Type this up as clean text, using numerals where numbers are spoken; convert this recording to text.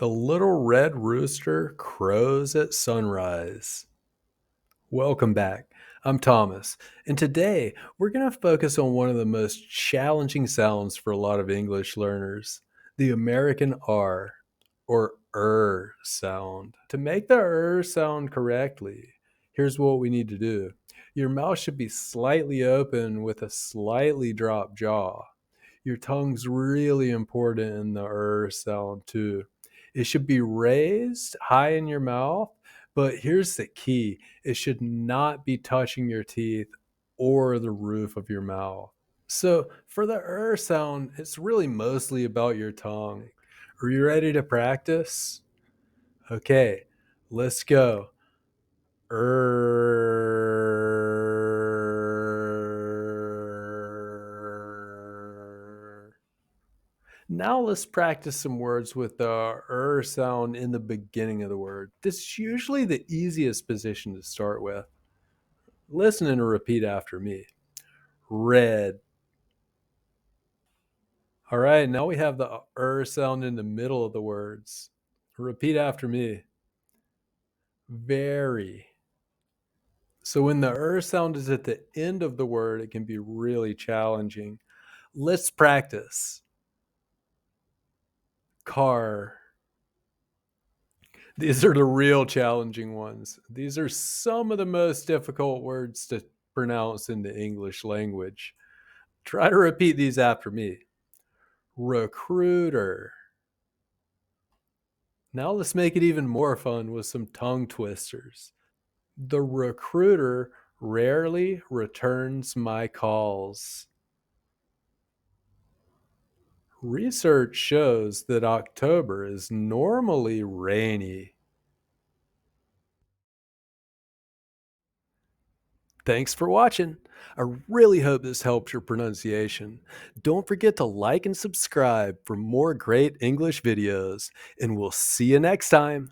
The little red rooster crows at sunrise. Welcome back. I'm Thomas, and today we're going to focus on one of the most challenging sounds for a lot of English learners, the American R or sound. To make the sound correctly, here's what we need to do. Your mouth should be slightly open with a slightly dropped jaw. Your tongue's really important in the sound too. It should be raised high in your mouth, but here's the key. It should not be touching your teeth or the roof of your mouth. So for the sound, it's really mostly about your tongue. Are you ready to practice? Okay, let's go. Now let's practice some words with the sound in the beginning of the word. This is usually the easiest position to start with. Listen and repeat after me. Red. All right, now we have the sound in the middle of the words. Repeat after me. Very. So when the sound is at the end of the word, it can be really challenging. Let's practice. Car. These are the real challenging ones. These are some of the most difficult words to pronounce in the English language. Try to repeat these after me. Recruiter. Now let's make it even more fun with some tongue twisters. The recruiter rarely returns my calls. Research shows that October is normally rainy. Thanks for watching. I really hope this helps your pronunciation. Don't forget to like and subscribe for more great English videos, and we'll see you next time.